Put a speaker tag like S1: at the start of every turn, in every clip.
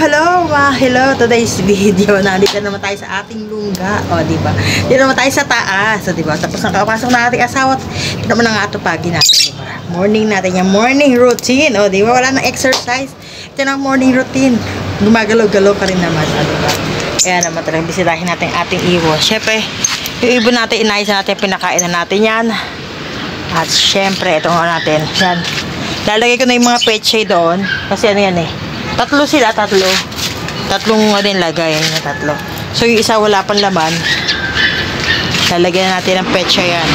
S1: Hello. Today's video. Nandito naman tayo sa ating lungga. O, diba? Dito naman tayo sa taas. O, diba? Tapos nakapasok na ating asawa. Ito naman ang atupagi natin, diba? Morning natin yung morning routine. O, diba? Wala nang exercise. Ito na morning routine. Gumagalaw-galaw pa rin naman. O, diba? Kaya naman talagang bisitahin natin ating ibon. Siyempre, yung ibon natin, inayos natin, pinakain na natin yan. At siyempre, ito nga natin. Yan. Lalagay ko na yung mga petchay doon. Kasi ano yan eh. Tatlo sila. Tatlong din lagay. Tatlo. So, yung isa wala pang laman. Lalagyan natin ng petchay yan.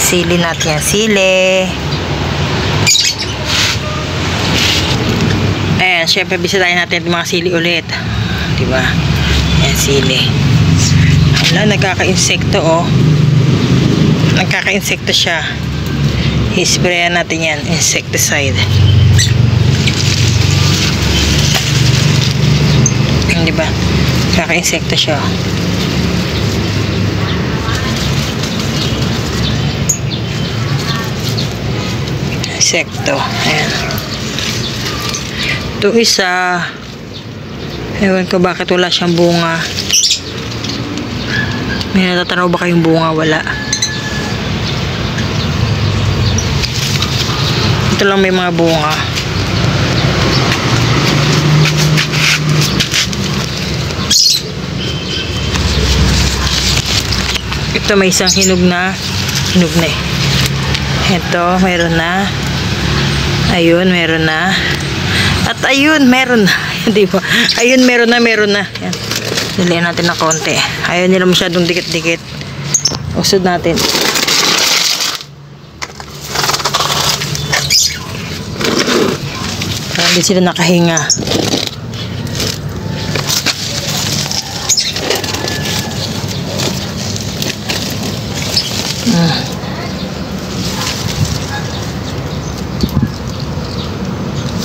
S1: Sili natin yan. Sili. Ayan, syempre bisitahin natin yung mga sili ulit. Diba? Ayan, sili. Wala, nagkaka-insekto oh. Nagkaka-insekto siya. I-sprayan natin yan. Insecticide. Diba? Nagkaka-insekto siya. Insekto. Ayan. Ito isa, ewan ko bakit wala siyang bunga. May natatanaw ba kayong bunga? Wala. Ito lang may mga bunga. Ito may isang hinog na eh. Ito, meron na. Ayun, meron na. At ayun, meron na. Hindi ba? Ayun, meron na. Yan. Dalihan natin na konti. Ayun nila masyadong dikit-dikit. Usod natin. Hindi sila nakahinga.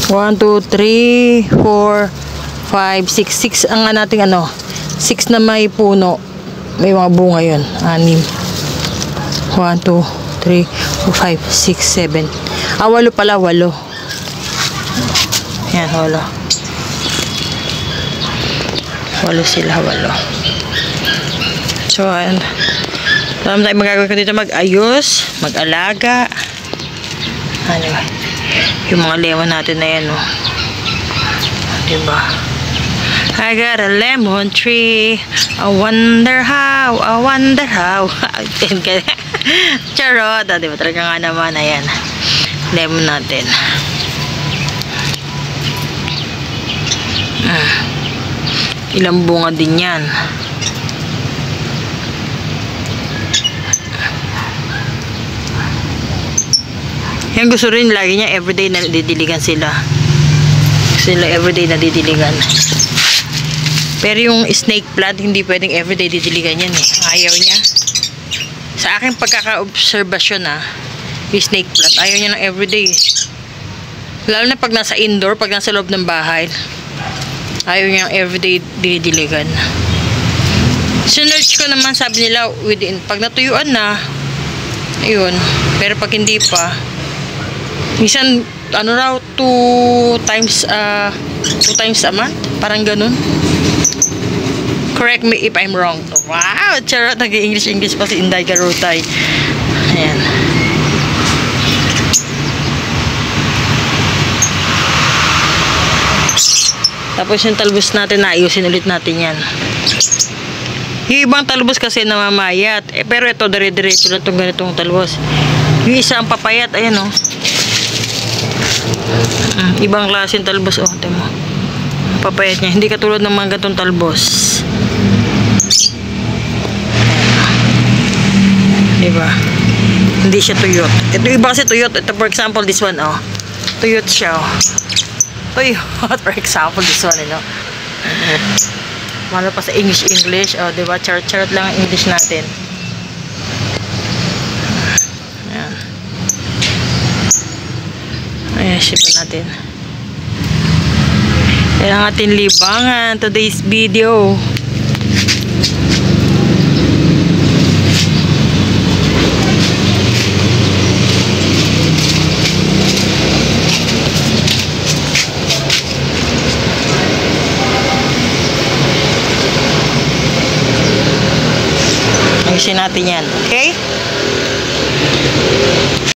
S1: One, two, three, 4, 5, 6 ang nating 6 na may puno. May mga bunga yun. 6. 1, 2, 3, 4, 5, 6, 7. 8 pala, 8. Yan, 8. 8 sila, 8. So, ayan. Alam tayo magagawin ko dito, mag-ayos, mag-alaga. Ano ba? Yung mga lemon natin na yan, oh. Diba? I got a lemon tree. I wonder how. Charot. Diba? Talaga nga naman. Ayan. Lemon natin. Ilang bunga din yan. Yan gusto rin lagi niya everyday na didiligan sila. Everyday na didiligan. Pero yung snake plant hindi pwedeng everyday didiligan yan eh. Ayaw niya. Sa aking pagkaka-obserbasyon yung snake plant ayaw niya ng everyday. Lalo na pag nasa indoor, pag nasa loob ng bahay. Ayaw niya ng everyday didiligan. Sinearch ko naman, sabi nila within, pag natuyuan na ayun. Pero pag hindi pa, minsan, 2 times a month? Parang ganun. Correct me if I'm wrong. Wow! Charot, nag-English pa si Inday Garutay. Ayan. Tapos yung talbos natin, naayusin ulit natin yan. Yung ibang talbos kasi namamayat. Pero ito, dire-diretso lang itong ganitong talbos. Yung isa ang papayat, ayan o. Ibang klaseng talbos, oh, temo. Papayat niya, hindi katulad ng mga gatong talbos. Diba? Hindi siya tuyot. Ito iba kasi tuyot. Ito for example, this one, oh. Tuyot siya, oh. Tuyot, for example, this one, Malo pa sa English, oh, diba? Charot lang ang English natin. Ayan. Ayan, shipan natin. Yan ang ating libangan today's video. Ayusin natin yan. Okay?